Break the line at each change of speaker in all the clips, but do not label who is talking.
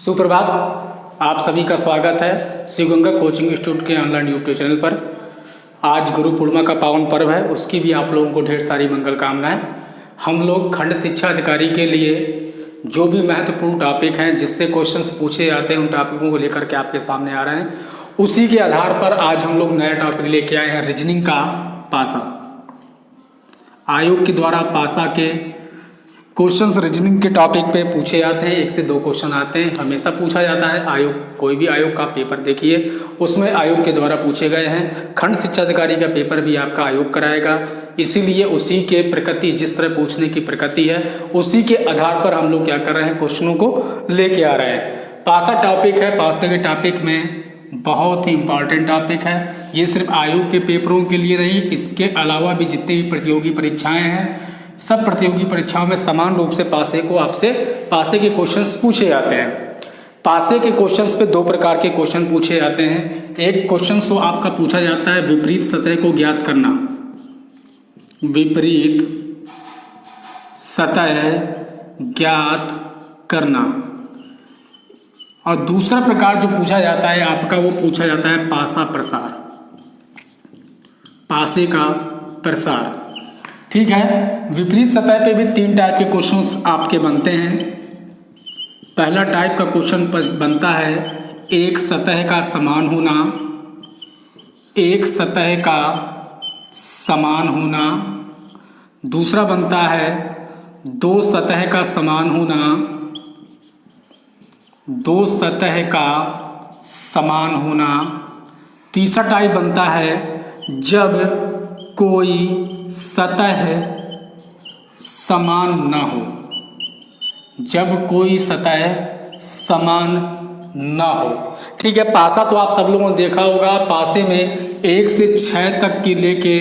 सुप्रभात। आप सभी का स्वागत है श्री गंगा कोचिंग इंस्टीट्यूट के ऑनलाइन यूट्यूब चैनल पर। आज गुरु पूर्णिमा का पावन पर्व है, उसकी भी आप लोगों को ढेर सारी मंगल कामनाएं। हम लोग खंड शिक्षा अधिकारी के लिए जो भी महत्वपूर्ण टॉपिक हैं जिससे क्वेश्चंस पूछे जाते हैं उन टॉपिकों को लेकर के आपके सामने आ रहे हैं। उसी के आधार पर आज हम लोग नया टॉपिक लेके आए हैं, रीजनिंग का पासा। आयोग के द्वारा पासा के क्वेश्चंस रीजनिंग के टॉपिक पे पूछे जाते हैं। 1 से 2 क्वेश्चन आते हैं, हमेशा पूछा जाता है। आयोग कोई भी आयोग का पेपर देखिए, उसमें आयोग के द्वारा पूछे गए हैं। खंड शिक्षा अधिकारी का पेपर भी आपका आयोग कराएगा, इसीलिए उसी के प्रकृति, जिस तरह पूछने की प्रकृति है उसी के आधार पर हम लोग क्या कर रहे हैं, क्वेश्चनों को लेके आ रहे हैं। पासा टॉपिक है, पासा के टॉपिक में बहुत ही इंपॉर्टेंट टॉपिक है। ये सिर्फ आयोग के पेपरों के लिए नहीं, इसके अलावा भी जितनी भी प्रतियोगी परीक्षाएं हैं, सब प्रतियोगी परीक्षाओं में समान रूप से पासे को आपसे पासे के क्वेश्चंस पूछे जाते हैं। पासे के क्वेश्चंस पे 2 प्रकार के क्वेश्चन पूछे जाते हैं। एक क्वेश्चन तो आपका पूछा जाता है विपरीत सतह को ज्ञात करना, विपरीत सतह ज्ञात करना। और दूसरा प्रकार जो पूछा जाता है आपका, वो पूछा जाता है पासा प्रसार, पासे का प्रसार। ठीक है, विपरीत सतह पे भी 3 टाइप के क्वेश्चंस आपके बनते हैं। पहला टाइप का क्वेश्चन बनता है एक सतह का समान होना, एक सतह का समान होना। दूसरा बनता है 2 सतह का समान होना, 2 सतह का समान होना। तीसरा टाइप बनता है जब कोई सतह समान ना हो, जब कोई सतह समान ना हो। ठीक है, पासा तो आप सब लोगों ने देखा होगा। पासे में 1 से 6 तक की लेके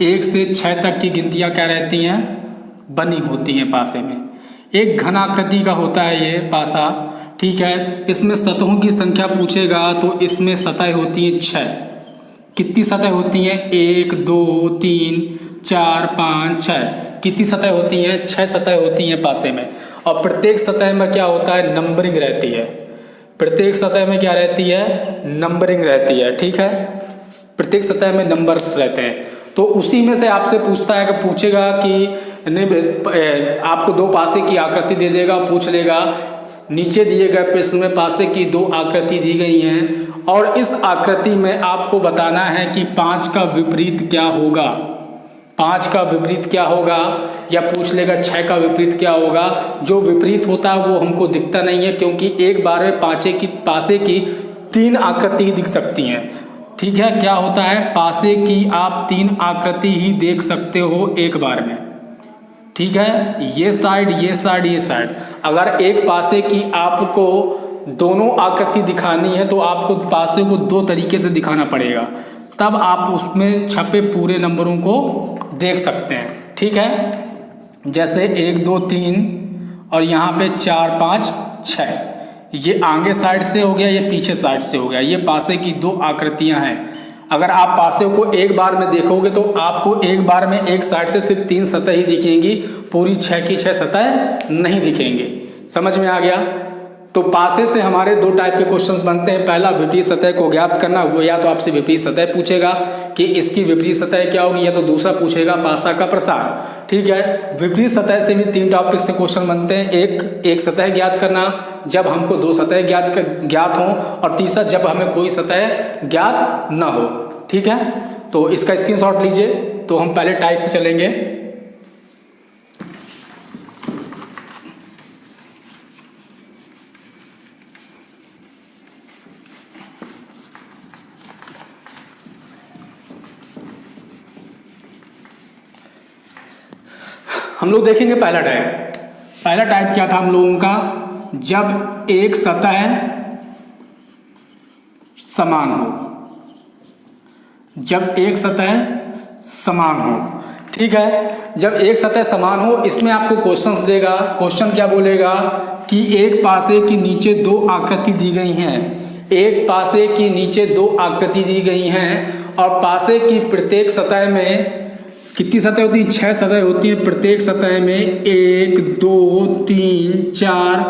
1 से 6 तक की गिनतियां क्या रहती हैं, बनी होती हैं पासे में। एक घनाकृति का होता है ये पासा। ठीक है, इसमें सतहों की संख्या पूछेगा तो इसमें सतह होती है 6। कितनी सतह होती हैं, 1 2 3 4 5 6। कितनी सतह होती हैं, 6 सतह होती हैं पासे में। और प्रत्येक सतह में क्या होता है, नंबरिंग रहती है। प्रत्येक सतह में क्या रहती है, नंबरिंग रहती है। ठीक है, प्रत्येक सतह में नंबर्स रहते हैं। तो उसी में से आपसे पूछता है कि पूछेगा कि आपको 2 पासे की आकृति दे देगा, पूछ लेगा नीचे दिए गए प्रश्न में पासे की 2 आकृति दी गई हैं और इस आकृति में आपको बताना है कि 5 का विपरीत क्या होगा। 5 का विपरीत क्या होगा, या पूछ लेगा 6 का विपरीत क्या होगा। जो विपरीत होता है वो हमको दिखता नहीं है, क्योंकि एक बार में पासे की 3 आकृति ही दिख सकती हैं। ठीक है, क्या होता है, पासे की आप 3 आकृति ही देख सकते हो एक बार में। ठीक है, ये साइड, ये साइड, ये साइड। अगर एक पासे की आपको दोनों आकृति दिखानी है तो आपको पासे को 2 तरीके से दिखाना पड़ेगा, तब आप उसमें छपे पूरे नंबरों को देख सकते हैं। ठीक है, जैसे 1 2 3 और यहाँ पे 4 5 6। ये आगे साइड से हो गया, ये पीछे साइड से हो गया। ये पासे की 2 आकृतियां हैं। अगर आप पासे को एक बार में देखोगे तो आपको एक बार में एक साइड से सिर्फ 3 सतह ही दिखेंगी, पूरी 6 की 6 सतह नहीं दिखेंगे। समझ में आ गया। तो पासे से हमारे 2 टाइप के क्वेश्चंस बनते हैं। पहला विपरीत सतह को ज्ञात करना, वो या तो आपसे विपरीत सतह पूछेगा कि इसकी विपरीत सतह क्या होगी, या तो दूसरा पूछेगा पासा का प्रसार। ठीक है, विपरीत सतह से भी 3 टॉपिक से क्वेश्चन बनते हैं। एक सतह ज्ञात करना, जब हमको 2 सतह ज्ञात हो, और तीसरा जब हमें कोई सतह ज्ञात ना हो। ठीक है, तो इसका स्क्रीनशॉट लीजिए। तो हम पहले टाइप से चलेंगे। हम लोग देखेंगे पहला टाइप। पहला टाइप क्या था हम लोगों का, जब एक सतह समान हो, जब एक सतह समान हो। ठीक है, जब एक सतह समान हो, इसमें आपको क्वेश्चंस देगा। क्वेश्चन क्या बोलेगा कि एक पासे की नीचे 2 आकृति दी गई हैं, एक पासे की नीचे 2 आकृति दी गई हैं, और पासे की प्रत्येक सतह में कितनी सतह होती है, 6 सतह होती है। प्रत्येक सतह में 1 2 3 4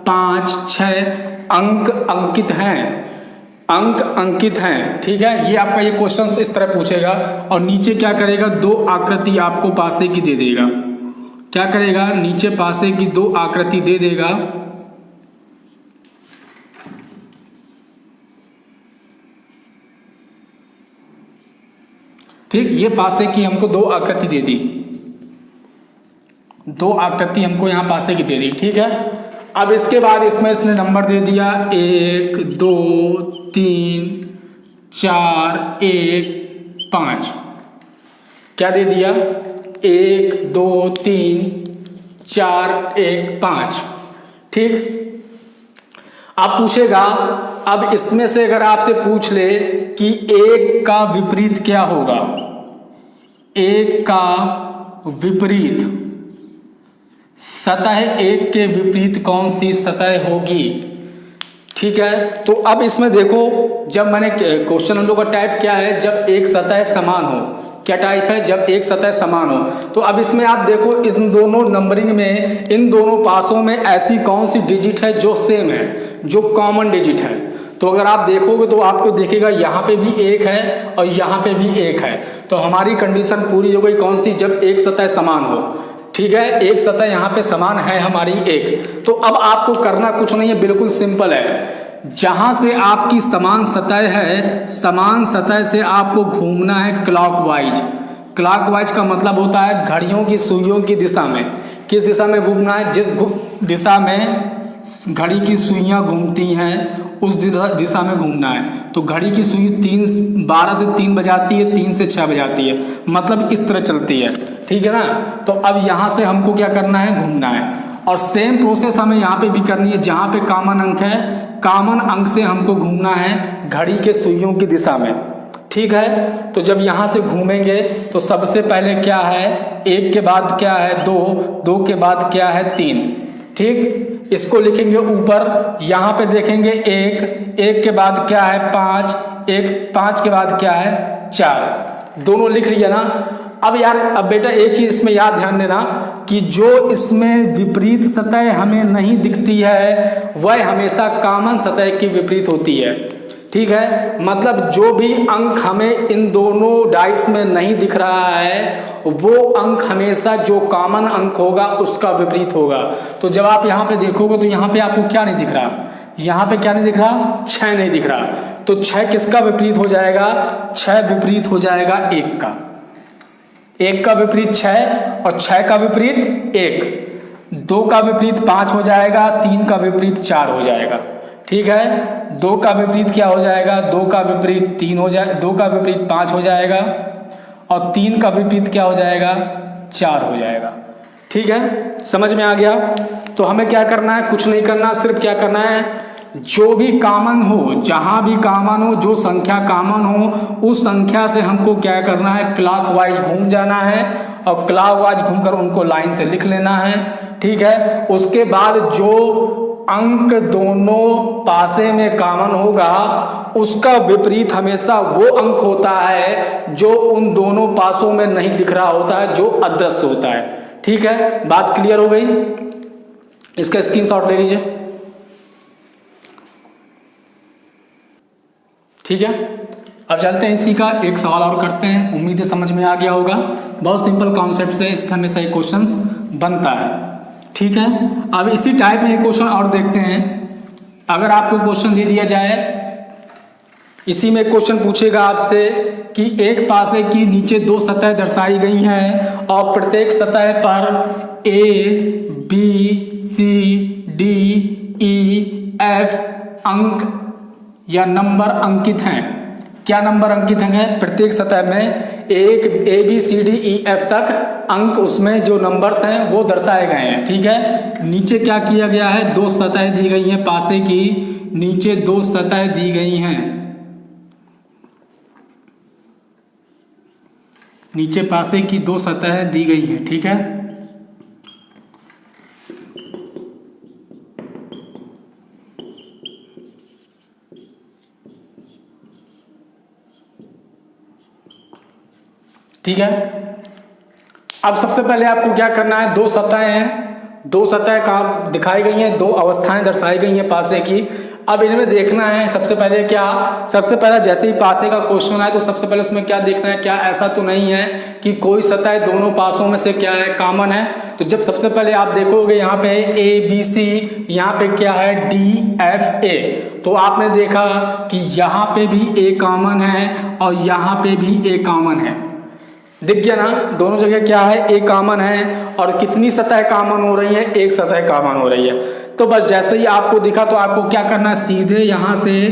5 6 अंक अंकित हैं, अंक अंकित हैं। ठीक है, ये आपका ये क्वेश्चन इस तरह पूछेगा। और नीचे क्या करेगा, दो आकृति आपको पासे की दे देगा। क्या करेगा, नीचे पासे की दो आकृति दे देगा। ठीक, ये पासे की हमको दो आकृति दे दी, दो आकृति हमको यहां पासे की दे दी। ठीक है, अब इसके बाद इसमें इसने नंबर दे दिया 1 2 3 4 1 5। क्या दे दिया, 1 2 3 4 1 5। ठीक, अब पूछेगा, अब इसमें से अगर आपसे पूछ ले कि 1 का विपरीत क्या होगा, 1 का विपरीत, सतह 1 के विपरीत कौन सी सतह होगी। ठीक है, तो अब इसमें देखो, जब मैंने क्वेश्चन हम लोग का टाइप क्या है, जब एक सतह समान हो। क्या टाइप है, जब एक सतह समान हो। तो अब इसमें आप देखो, इन दोनों नंबरिंग में, इन दोनों पासों में ऐसी कौन सी डिजिट है जो सेम है, जो कॉमन डिजिट है। तो अगर आप देखोगे तो आपको देखेगा यहाँ पे भी 1 है और यहाँ पे भी 1 है। तो हमारी कंडीशन पूरी हो गई, कौन सी, जब एक सतह समान हो। ठीक है, एक सतह यहाँ पे समान है हमारी 1। तो अब आपको करना कुछ नहीं है, बिल्कुल सिंपल है। जहां से आपकी समान सतह है, समान सतह से आपको घूमना है क्लॉकवाइज। क्लॉकवाइज का मतलब होता है घड़ियों की सुइयों की दिशा में। किस दिशा में घूमना है, जिस दिशा में घड़ी की सुइयां घूमती हैं उस दिशा में घूमना है। तो घड़ी की सुई 12 से 3 बजाती है, 3 से 6 बजाती है, मतलब इस तरह चलती है। ठीक है ना, तो अब यहाँ से हमको क्या करना है, घूमना है। और सेम प्रोसेस हमें यहाँ पे भी करनी है, जहाँ पे कॉमन अंक है, कॉमन अंक से हमको घूमना है घड़ी के सुइयों की दिशा में। ठीक है, तो जब यहाँ से घूमेंगे तो सबसे पहले क्या है, 1 के बाद क्या है 2, 2 के बाद क्या है 3। ठीक, इसको लिखेंगे ऊपर। यहाँ पे देखेंगे 1, 1 के बाद क्या है 5, 5 के बाद क्या है 4। दोनों लिख लिया ना। अब यार, अब बेटा एक चीज इसमें याद ध्यान देना कि जो इसमें विपरीत सतह हमें नहीं दिखती है वह हमेशा कॉमन सतह की विपरीत होती है। ठीक है, मतलब जो भी अंक हमें इन दोनों डाइस में नहीं दिख रहा है वो अंक हमेशा जो कॉमन अंक होगा उसका विपरीत होगा। तो जब आप यहाँ पे देखोगे तो यहाँ पे आपको क्या नहीं दिख रहा, यहाँ पे क्या नहीं दिख रहा, 6 नहीं दिख रहा। तो 6 किसका विपरीत हो जाएगा, 6 विपरीत हो जाएगा 1 का। 1 का विपरीत 6 और 6 का विपरीत 1। 2 का विपरीत 5 हो जाएगा, 3 का विपरीत 4 हो जाएगा। ठीक है, 2 का विपरीत क्या हो जाएगा, 2 का विपरीत 3 हो जाए, 2 का विपरीत 5 हो जाएगा और 3 का विपरीत क्या हो जाएगा, 4 हो जाएगा। ठीक है, समझ में आ गया। तो हमें क्या करना है, कुछ नहीं करना, सिर्फ क्या करना है, जो भी कॉमन हो, जहां भी कॉमन हो, जो संख्या कॉमन हो उस संख्या से हमको क्या करना है, क्लॉकवाइज घूम जाना है और क्लॉकवाइज घूमकर उनको लाइन से लिख लेना है। ठीक है, उसके बाद जो अंक दोनों पासे में कॉमन होगा उसका विपरीत हमेशा वो अंक होता है जो उन दोनों पासों में नहीं दिख रहा होता है, जो अदृश्य होता है। ठीक है, बात क्लियर हो गई। इसका स्क्रीनशॉट ले लीजिए। ठीक है, अब चलते हैं, इसी का एक सवाल और करते हैं। उम्मीद है समझ में आ गया होगा। बहुत सिंपल कॉन्सेप्ट से इससे हमेशा एक क्वेश्चन बनता है। ठीक है, अब इसी टाइप में एक क्वेश्चन और देखते हैं। अगर आपको क्वेश्चन दे दिया जाए, इसी में क्वेश्चन पूछेगा आपसे कि एक पासे की नीचे 2 सतह दर्शाई गई हैं और प्रत्येक सतह पर A, B, C, D, E, F अंक या नंबर अंकित हैं। क्या नंबर अंकित हैं, प्रत्येक सतह में एक A B C D E F तक अंक, उसमें जो नंबर्स हैं वो दर्शाए गए हैं। ठीक है, नीचे क्या किया गया है, 2 सतह दी गई हैं पासे की, नीचे 2 सतह दी गई हैं, नीचे पासे की 2 सतह दी गई हैं। ठीक है, ठीक है, अब सबसे पहले आपको क्या करना है, 2 सतह हैं, 2 सतह का दिखाई गई हैं, 2 अवस्थाएं दर्शाई गई हैं पासे की। अब इनमें देखना है सबसे पहले क्या, सबसे पहले जैसे ही पासे का क्वेश्चन आए तो सबसे पहले उसमें क्या देखना है, क्या ऐसा तो नहीं है कि कोई सतह दोनों पासों में से क्या है कॉमन है। तो जब सबसे पहले आप देखोगे यहाँ पे ए बी सी, यहाँ पे क्या है डी एफ ए, तो आपने देखा कि यहाँ पे भी ए कॉमन है और यहाँ पे भी ए कॉमन है, दिख गया ना, दोनों जगह क्या है ए कॉमन है। और कितनी सतह कॉमन हो रही है, एक सतह कॉमन हो रही है। तो बस जैसे ही आपको दिखा तो आपको क्या करना है, सीधे यहाँ से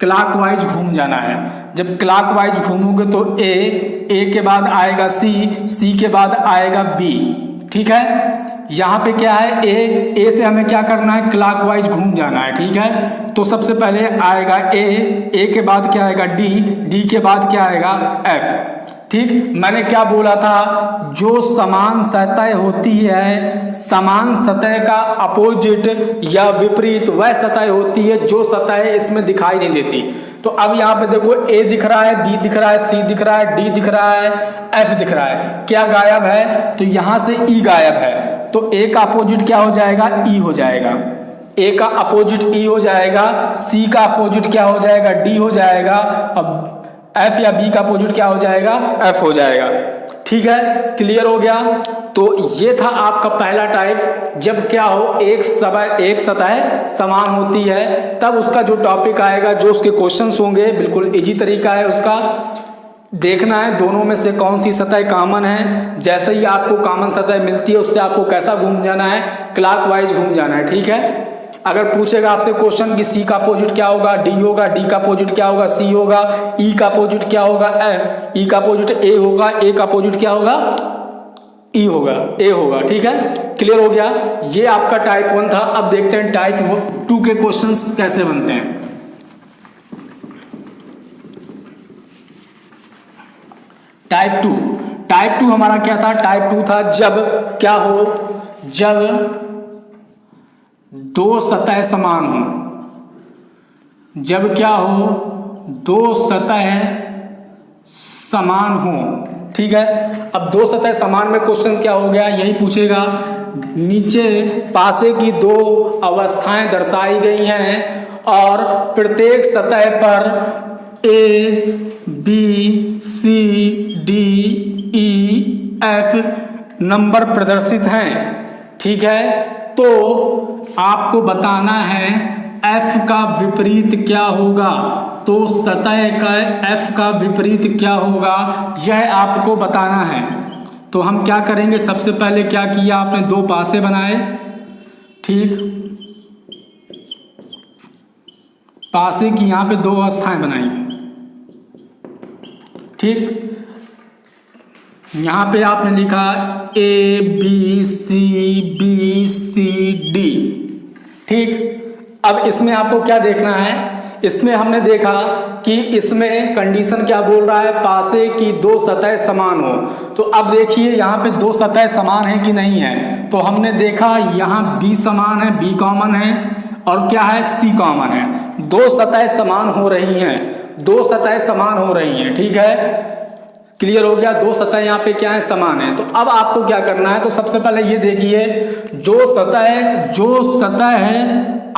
क्लॉकवाइज घूम जाना है। जब क्लॉकवाइज घूमोगे तो ए के बाद आएगा सी के बाद आएगा बी, ठीक है। यहाँ पे क्या है ए से हमें क्या करना है, क्लॉकवाइज घूम जाना है, ठीक है। तो सबसे पहले आएगा ए के बाद क्या आएगा डी के बाद क्या आएगा एफ, ठीक। मैंने क्या बोला था, जो समान सतह होती है, समान सतह का अपोजिट या विपरीत वह सतह होती है जो सतह इसमें दिखाई नहीं देती। तो अब यहाँ पे देखो ए दिख रहा है, बी दिख रहा है, सी दिख रहा है, डी दिख रहा है, एफ दिख रहा है, क्या गायब है, तो यहाँ से ई गायब है। तो ए का अपोजिट क्या हो जाएगा, ई हो जाएगा, ए का अपोजिट ई हो जाएगा, सी का अपोजिट क्या हो जाएगा, डी हो जाएगा, अब एफ या बी का अपोजिट क्या हो जाएगा, एफ हो जाएगा, ठीक है। क्लियर हो गया। तो ये था आपका पहला टाइप, जब क्या हो एक सतह समान होती है तब उसका जो टॉपिक आएगा, जो उसके क्वेश्चंस होंगे, बिल्कुल इजी तरीका है उसका। देखना है दोनों में से कौन सी सतह कॉमन है, जैसे ही आपको कॉमन सतह मिलती है उससे आपको कैसा घूम जाना है, क्लॉकवाइज घूम जाना है, ठीक है। अगर पूछेगा आपसे क्वेश्चन कि सी का अपोजिट क्या होगा, डी होगा, डी का अपोजिट क्या होगा, सी होगा, ई का अपोजिट क्या होगा, ई का अपोजिट ए होगा, ए का अपोजिट क्या होगा, ई होगा, ए होगा, ठीक है। क्लियर हो गया। ये आपका टाइप 1 था। अब देखते हैं टाइप 2 के क्वेश्चंस कैसे बनते हैं। टाइप 2 हमारा क्या था, टाइप 2 था जब क्या हो, जब दो सतह समान हो, जब क्या हो, दो सतह समान हो, ठीक है। अब दो सतह समान में क्वेश्चन क्या हो गया, यही पूछेगा। नीचे पासे की दो अवस्थाएं दर्शाई गई हैं और प्रत्येक सतह पर A B C D E F number प्रदर्शित हैं, ठीक है। तो आपको बताना है f का विपरीत क्या होगा, तो सतह का f का विपरीत क्या होगा यह आपको बताना है। तो हम क्या करेंगे, सबसे पहले क्या किया आपने, दो पासे बनाए, ठीक। पासे की यहाँ पे दो अवस्थाएं बनाई, ठीक। यहाँ पे आपने लिखा ए बी सी डी, ठीक। अब इसमें आपको क्या देखना है, इसमें हमने देखा कि इसमें कंडीशन क्या बोल रहा है, पासे की दो सतह समान हो। तो अब देखिए यहाँ पे दो सतह समान है कि नहीं है, तो हमने देखा यहाँ बी समान है, बी कॉमन है, और क्या है, सी कॉमन है। दो सतह समान हो रही हैं, दो सतह समान हो रही हैं, ठीक है। क्लियर हो गया, दो सतह यहाँ पे क्या है, समान है। तो अब आपको क्या करना है, तो सबसे पहले ये देखिए, जो सतह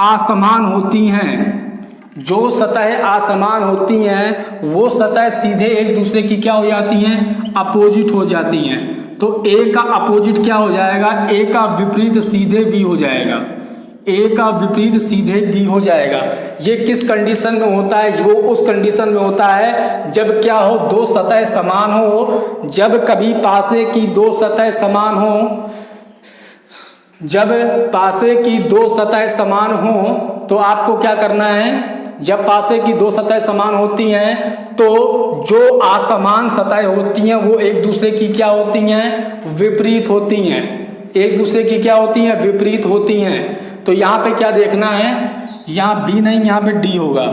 असमान होती हैं, जो सतह असमान होती हैं वो सतह सीधे एक दूसरे की क्या हो जाती हैं, अपोजिट हो जाती हैं। तो ए का अपोजिट क्या हो जाएगा, ए का विपरीत सीधे बी हो जाएगा, ए का विपरीत सीधे बी हो जाएगा। ये किस कंडीशन में होता है, वो उस कंडीशन में होता है जब क्या हो, दो सतह समान हो। जब कभी पासे की दो सतह समान हो, जब पासे की दो सतह समान हो तो आपको क्या करना है, जब पासे की दो सतह समान होती हैं तो जो असमान सतह होती हैं वो एक दूसरे की क्या होती हैं, विपरीत होती हैं, एक दूसरे की क्या होती हैं, विपरीत होती हैं। तो यहाँ पे क्या देखना है, यहाँ बी नहीं, यहाँ पे डी होगा,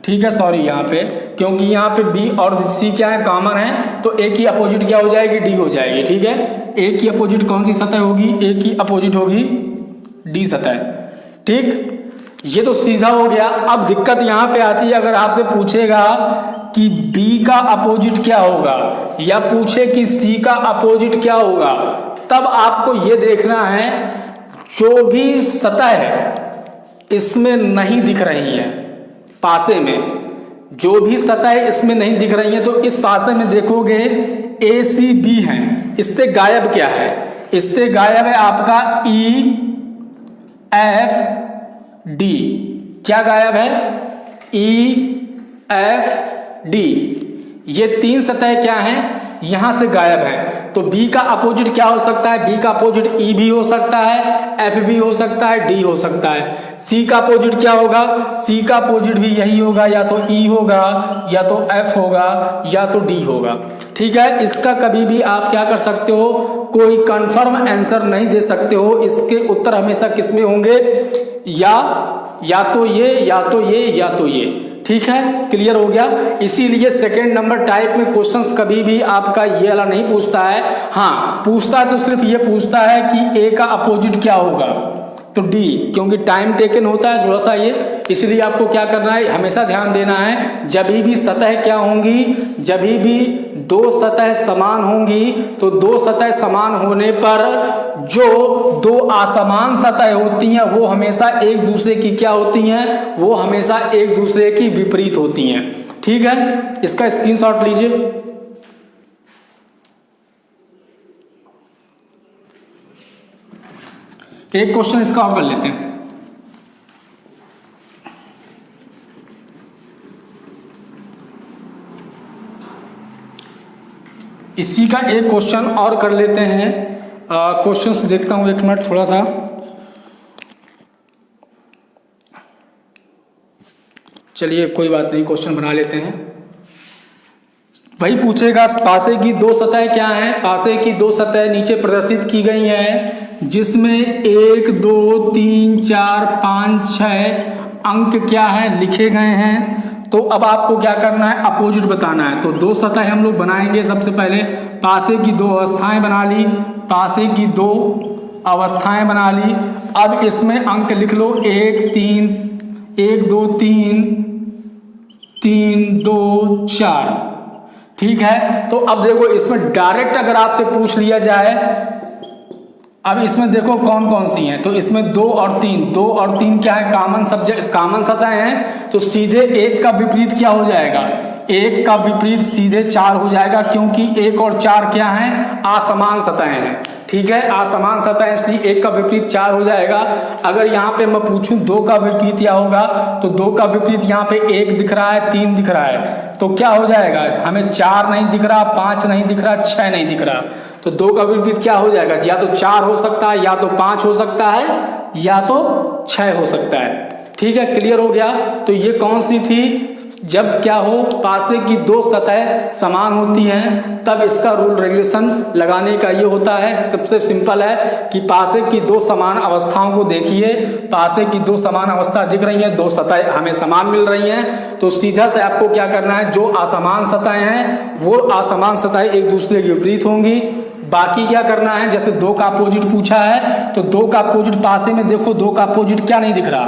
ठीक है। सॉरी, यहाँ पे क्योंकि यहाँ पे बी और सी क्या है, कॉमन है, तो ए की अपोजिट क्या हो जाएगी, डी हो जाएगी, ठीक है। ए की अपोजिट कौन सी सतह होगी, ए की अपोजिट होगी डी सतह, ठीक। ये तो सीधा हो गया। अब दिक्कत यहाँ पे आती है, अगर आपसे पूछेगा कि बी का अपोजिट क्या होगा या पूछे कि सी का अपोजिट क्या होगा, तब आपको ये देखना है जो भी सतह है, इसमें नहीं दिख रही हैं, पासे में जो भी सतह इसमें नहीं दिख रही हैं, तो इस पासे में देखोगे ए सी बी हैं, इससे गायब क्या है? इससे गायब है आपका ई एफ डी। क्या गायब है? E F D. ये तीन सतह क्या हैं? यहां से गायब है। तो बी का अपोजिट क्या हो सकता है? बी का अपोजिट ई भी हो सकता है, एफ भी हो सकता है, डी हो सकता है। सी का अपोजिट क्या होगा? सी का अपोजिट भी यही होगा, या तो ई होगा, या तो एफ होगा, या तो डी होगा। ठीक है, इसका कभी भी आप क्या कर सकते हो, कोई कंफर्म आंसर नहीं दे सकते हो। इसके उत्तर हमेशा किसमें होंगे? या तो ये, या तो ये, या तो ये। ठीक है, क्लियर हो गया। इसीलिए सेकेंड नंबर टाइप में क्वेश्चंस कभी भी आपका ये वाला नहीं पूछता है। हाँ, पूछता है तो सिर्फ ये पूछता है कि ए का अपोजिट क्या होगा, तो डी, क्योंकि टाइम टेकन होता है थोड़ा सा ये। इसलिए आपको क्या करना है, हमेशा ध्यान देना है, जब भी सतह क्या होंगी, जब भी दो सतह समान होंगी, तो दो सतह समान होने पर जो दो असमान सतह होती हैं वो हमेशा एक दूसरे की क्या होती हैं? वो हमेशा एक दूसरे की विपरीत होती हैं। ठीक है, इसका स्क्रीनशॉट लीजिए। एक क्वेश्चन इसका और कर लेते हैं। इसी का एक क्वेश्चन और कर लेते हैं। क्वेश्चंस देखता हूं, एक मिनट थोड़ा सा। चलिए कोई बात नहीं, क्वेश्चन बना लेते हैं। वही पूछेगा, पासे की दो सतह क्या हैं? पासे की दो सतह नीचे प्रदर्शित की गई हैं, जिसमें 1 2 3 4 5 6 अंक क्या है लिखे गए हैं। तो अब आपको क्या करना है, अपोजिट बताना है। तो दो सतह हम लोग बनाएंगे। सबसे पहले पासे की दो अवस्थाएं बना ली, पासे की दो अवस्थाएं बना ली। अब इसमें अंक लिख लो, 1 3 1 2 3 3 2 4। ठीक है, तो अब देखो इसमें डायरेक्ट अगर आपसे पूछ लिया जाए, अब इसमें देखो कौन कौन सी हैं, तो इसमें 2 और 3, 2 और 3 क्या है? कॉमन सब्जेक्ट, कॉमन सतह हैं। तो सीधे एक का विपरीत क्या हो जाएगा? एक का विपरीत सीधे 4 हो जाएगा, क्योंकि 1 और 4 क्या हैं? असमान सतह हैं। ठीक है, असमान सतह, इसलिए 1 का विपरीत 4 हो जाएगा। अगर यहाँ पे मैं पूछूं 2 का विपरीत क्या होगा, तो 2 का विपरीत यहाँ पे 1 दिख रहा है, 3 दिख रहा है, तो क्या हो जाएगा? हमें 4 नहीं दिख रहा, 5 नहीं दिख रहा, 6 नहीं दिख रहा, तो 2 का विपरीत क्या हो जाएगा? या तो 4 हो सकता है, या तो 5 हो सकता है, या तो 6 हो सकता है। ठीक है, क्लियर हो गया। तो ये कौन सी थी? जब क्या हो, पासे की दो सतह समान होती हैं, तब इसका रूल रेगुलेशन लगाने का ये होता है। सबसे सिंपल है कि पासे की दो समान अवस्थाओं को देखिए, पासे की दो समान अवस्था दिख रही हैं, दो सतह हमें समान मिल रही हैं, तो सीधा से आपको क्या करना है, जो असमान सतह हैं वो असमान सतह एक दूसरे के विपरीत होंगी। बाकी क्या करना है, जैसे 2 का अपोजिट पूछा है, तो 2 का अपोजिट पासे में देखो, 2 का अपोजिट क्या नहीं दिख रहा,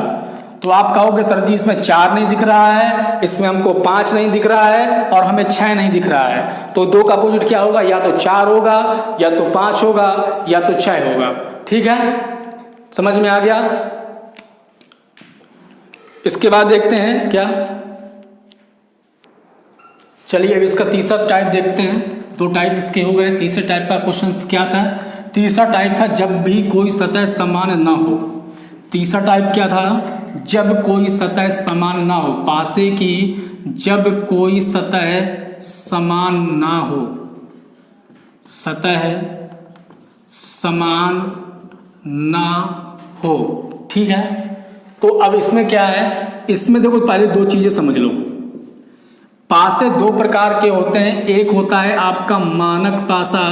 तो आप कहोगे सर जी इसमें 4 नहीं दिख रहा है, इसमें हमको 5 नहीं दिख रहा है, और हमें 6 नहीं दिख रहा है। तो 2 का अपोजिट क्या होगा? या तो 4 होगा, या तो 5 होगा, या तो 6 होगा। ठीक है, समझ में आ गया। इसके बाद देखते हैं क्या, चलिए अब इसका तीसरा टाइप देखते हैं। 2 टाइप इसके हो गए। तीसरे टाइप का क्वेश्चन क्या था? तीसरा टाइप था जब भी कोई सतह समान ना हो। तीसरा टाइप क्या था? जब कोई सतह समान ना हो। पासे की जब कोई सतह समान ना हो, सतह समान ना हो। ठीक है, तो अब इसमें क्या है, इसमें देखो पहले 2 चीजें समझ लो। पासे 2 प्रकार के होते हैं, एक होता है आपका मानक पासा,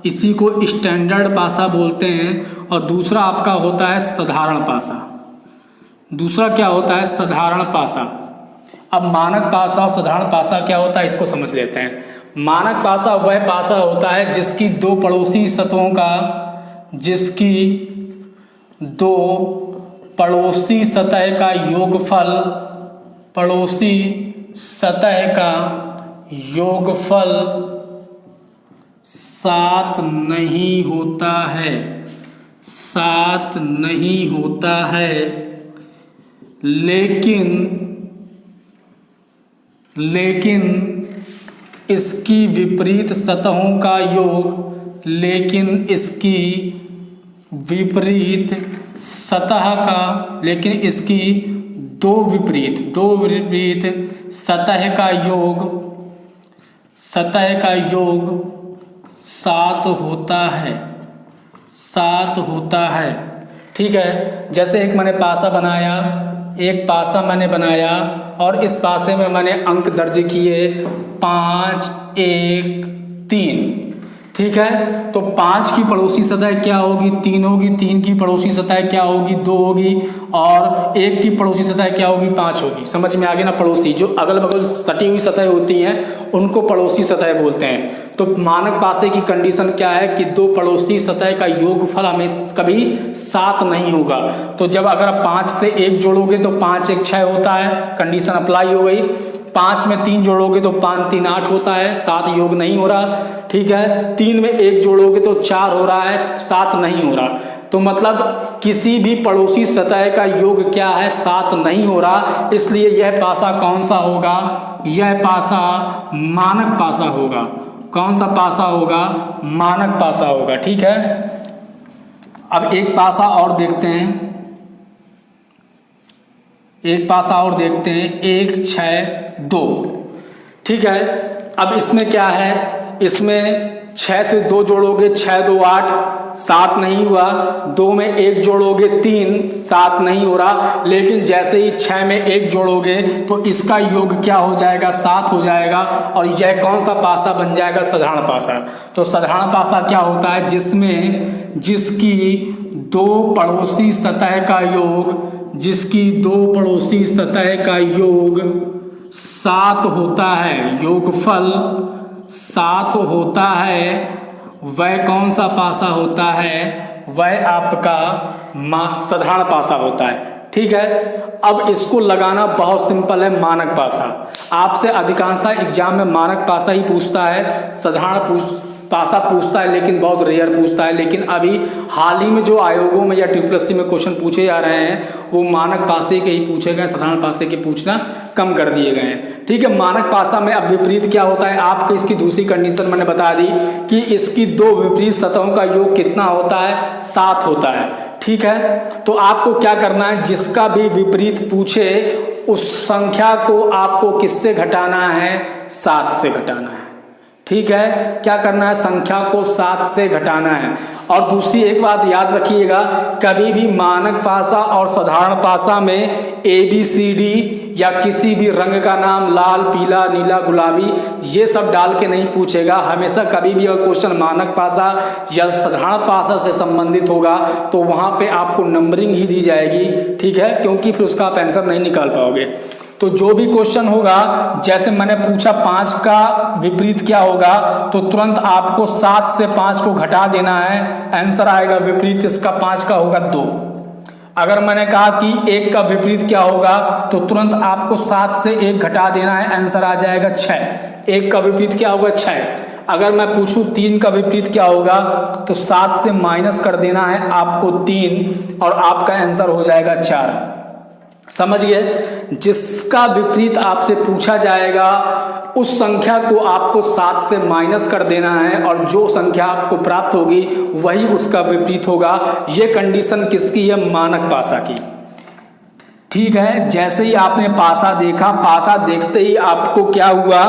इसी को स्टैंडर्ड पासा बोलते हैं, और दूसरा आपका होता है साधारण पासा। दूसरा क्या होता है? साधारण पासा। अब मानक पासा और साधारण पासा क्या होता है, इसको समझ लेते हैं। मानक पासा वह पासा होता है जिसकी 2 पड़ोसी सतहों का, जिसकी 2 पड़ोसी सतह का योगफल, पड़ोसी सतह का योगफल 7 नहीं होता है, 7 नहीं होता है, लेकिन इसकी विपरीत सतहों का योग, लेकिन इसकी विपरीत सतह का, लेकिन इसकी दो विपरीत सतह का योग 7 होता है। ठीक है, जैसे एक मैंने पासा मैंने बनाया और इस पासे में मैंने अंक दर्ज किए 5, 1, 3। ठीक है, तो 5 की पड़ोसी सतह क्या होगी? 3 होगी। 3 की पड़ोसी सतह क्या होगी? 2 होगी। और 1 की पड़ोसी सतह क्या होगी? 5 होगी। समझ में आ गया ना? पड़ोसी जो अगल बगल सटी हुई सतह होती हैं उनको पड़ोसी सतह बोलते हैं। तो मानक पासे की कंडीशन क्या है कि दो पड़ोसी सतह का योगफल हमें कभी 7 नहीं होगा। तो जब अगर 5 से 1 जोड़ोगे तो 5, 1, 6 होता है, कंडीशन अप्लाई हो गई। 5 में 3 जोड़ोगे तो 5, 3, 8 होता है, 7 योग नहीं हो रहा। ठीक है, 3 में 1 जोड़ोगे तो 4 हो रहा है, 7 नहीं हो रहा। तो मतलब किसी भी पड़ोसी सतह का योग क्या है? 7 नहीं हो रहा। इसलिए यह पासा कौन सा होगा? यह पासा मानक पासा होगा। कौन सा पासा होगा? मानक पासा होगा। ठीक है, अब एक पासा और देखते हैं। 1, 6, 2। ठीक है, अब इसमें क्या है? इसमें 6 से 2 जोड़ोगे 6, 2, 8, 7 नहीं हुआ। 2 में 1 जोड़ोगे 3, 7 नहीं हो रहा। लेकिन जैसे ही 6 में 1 जोड़ोगे तो इसका योग क्या हो जाएगा? 7 हो जाएगा। और यह कौन सा पासा बन जाएगा? साधारण पासा। तो साधारण पासा क्या होता है? जिसकी दो पड़ोसी सतह का योग 7 होता है, योगफल 7 होता है, वह कौन सा पासा होता है? वह आपका साधारण पासा होता है। ठीक है, अब इसको लगाना बहुत सिंपल है। मानक पासा आपसे अधिकांशतः एग्जाम में मानक पासा ही पूछता है, साधारण पासा पूछता है लेकिन बहुत रेयर पूछता है। लेकिन अभी हाल ही में जो आयोगों में या ट्रिपल में क्वेश्चन पूछे जा रहे हैं वो मानक पासे के ही पूछे गए, साधारण पासे के पूछना कम कर दिए गए हैं। ठीक है, मानक पासा में अब विपरीत क्या होता है? आपको इसकी दूसरी कंडीशन मैंने बता दी कि इसकी दो विपरीत सतहों का योग कितना होता है? 7 होता है। ठीक है, तो आपको क्या करना है? जिसका भी विपरीत पूछे उस संख्या को आपको किससे घटाना है? 7 से घटाना है। ठीक है, क्या करना है? संख्या को 7 से घटाना है। और दूसरी एक बात याद रखिएगा, कभी भी मानक पासा और साधारण पासा में ABCD या किसी भी रंग का नाम लाल, पीला, नीला, गुलाबी ये सब डाल के नहीं पूछेगा। हमेशा कभी भी अगर क्वेश्चन मानक पासा या साधारण पासा से संबंधित होगा तो वहां पे आपको नंबरिंग ही दी जाएगी। ठीक है, क्योंकि फिर उसका आप आंसर नहीं निकाल पाओगे। तो जो भी क्वेश्चन होगा, जैसे मैंने पूछा 5 का विपरीत क्या होगा, तो तुरंत आपको 7 से 5 को घटा देना है, आंसर आएगा विपरीत इसका 5 का होगा 2। अगर मैंने कहा कि 1 का विपरीत क्या होगा, तो तुरंत आपको 7 से 1 घटा देना है, आंसर आ जाएगा 6। 1 का विपरीत क्या होगा? 6। अगर मैं पूछूं 3 का विपरीत क्या होगा, तो 7 से माइनस कर देना है आपको 3 और आपका आंसर हो जाएगा 4। समझ गए? जिसका विपरीत आपसे पूछा जाएगा उस संख्या को आपको 7 से माइनस कर देना है और जो संख्या आपको प्राप्त होगी वही उसका विपरीत होगा। ये कंडीशन किसकी है? मानक पासा की। ठीक है, जैसे ही आपने पासा देखा, पासा देखते ही आपको क्या हुआ?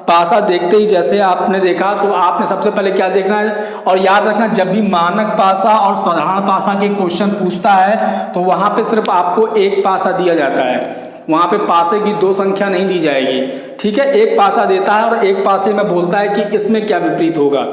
पासा देखते ही जैसे आपने देखा तो आपने सबसे पहले क्या देखना है? और याद रखना, जब भी मानक पासा और साधारण पासा के क्वेश्चन पूछता है तो वहां पे सिर्फ आपको एक पासा दिया जाता है, वहां पे पासे की 2 संख्या नहीं दी जाएगी। ठीक है, एक पासा देता है और एक पासे में बोलता है कि इसमें क्या विपरीत होगा।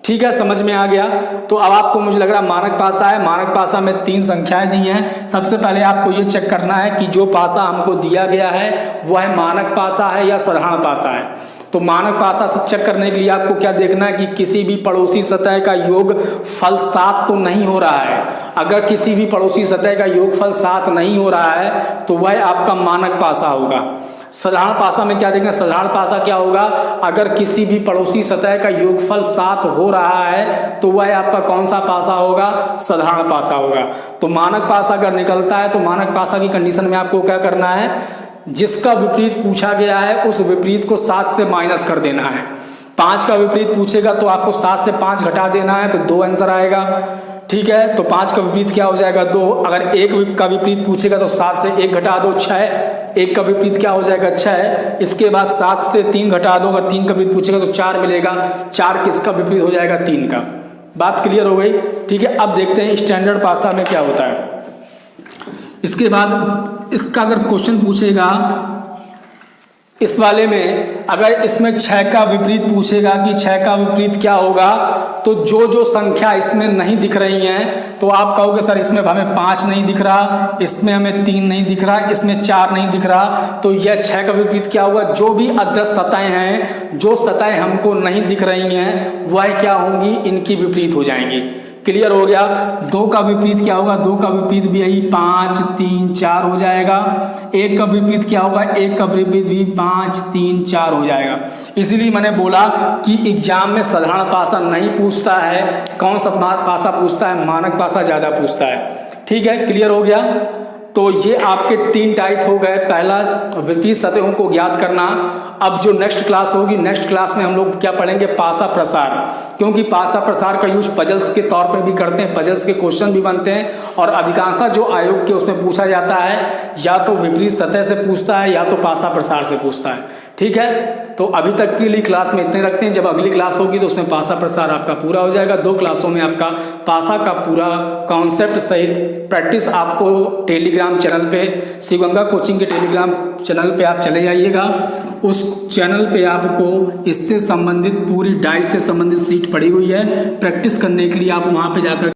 ठीक है, समझ में आ गया? तो अब आपको मुझे लग रहा है मानक पासा है। मानक पासा में 3 संख्याएं दी हैं। सबसे पहले आपको ये चेक करना है कि जो पासा हमको दिया गया है वह मानक पासा है या साधारण पासा है। तो मानक पासा से चेक करने के लिए आपको क्या देखना है कि किसी भी पड़ोसी सतह का योग फल 7 तो नहीं हो रहा है। अगर किसी भी पड़ोसी सतह का योगफल 7 नहीं हो रहा है तो वह आपका मानक पासा होगा। साधारण पासा में क्या देखना, साधारण पासा क्या होगा, अगर किसी भी पड़ोसी सतह का योगफल 7 हो रहा है तो वह आपका कौन सा पासा होगा, साधारण पासा होगा। तो मानक पासा अगर निकलता है तो मानक पासा की कंडीशन में आपको क्या करना है, जिसका विपरीत पूछा गया है उस विपरीत को 7 से माइनस कर देना है। 5 का विपरीत पूछेगा तो आपको 7 से 5 घटा देना है, तो 2 आंसर आएगा। ठीक है, तो 5 का विपरीत क्या हो जाएगा, 2। अगर 1 का विपरीत पूछेगा तो 7 से 1 घटा दो, 6। 1 का विपरीत क्या हो जाएगा, 6। इसके बाद 7 से 3 घटा दो, अगर 3 का विपरीत पूछेगा तो 4 मिलेगा। 4 किसका विपरीत हो जाएगा, 3 का। बात क्लियर हो गई। ठीक है, अब देखते हैं स्टैंडर्ड पासा में क्या होता है। इसके बाद इसका अगर क्वेश्चन पूछेगा इस वाले में, अगर इसमें 6 का विपरीत पूछेगा कि 6 का विपरीत क्या होगा, तो जो संख्या इसमें नहीं दिख रही हैं तो आप कहोगे सर इसमें हमें 5 नहीं दिख रहा, इसमें हमें 3 नहीं दिख रहा, इसमें 4 नहीं दिख रहा, तो यह 6 का विपरीत क्या होगा, जो भी अदृश्य सतहें हैं, जो सतहें हमको नहीं दिख रही हैं वह क्या होंगी, इनकी विपरीत हो जाएंगी। क्लियर हो गया। 2 का विपरीत क्या होगा, 2 का विपरीत भी यही 5 3 4 हो जाएगा। 1 का विपरीत क्या होगा, 1 का विपरीत भी 5 3 4 हो जाएगा। इसीलिए मैंने बोला कि एग्जाम में साधारण पासा नहीं पूछता है, कौन सा पासा पूछता है, मानक पासा ज्यादा पूछता है। ठीक है, क्लियर हो गया। तो ये आपके 3 टाइप हो गए। पहला विपरीत सतहों को ज्ञात करना। अब जो नेक्स्ट क्लास होगी, नेक्स्ट क्लास में हम लोग क्या पढ़ेंगे, पासा प्रसार, क्योंकि पासा प्रसार का यूज पजल्स के तौर पे भी करते हैं, पजल्स के क्वेश्चन भी बनते हैं और अधिकांशतः जो आयोग के उसमें पूछा जाता है या तो विपरीत सतह से पूछता है या तो पासा प्रसार से पूछता है। ठीक है, तो अभी तक के लिए क्लास में इतने रखते हैं। जब अगली क्लास होगी तो उसमें पासा प्रसार आपका पूरा हो जाएगा। 2 क्लासों में आपका पासा का पूरा कॉन्सेप्ट सहित प्रैक्टिस आपको टेलीग्राम चैनल पे, शिवगंगा कोचिंग के टेलीग्राम चैनल पे आप चले जाइएगा। उस चैनल पे आपको इससे संबंधित पूरी डाइस से संबंधित सीट पड़ी हुई है। प्रैक्टिस करने के लिए आप वहाँ पे जाकर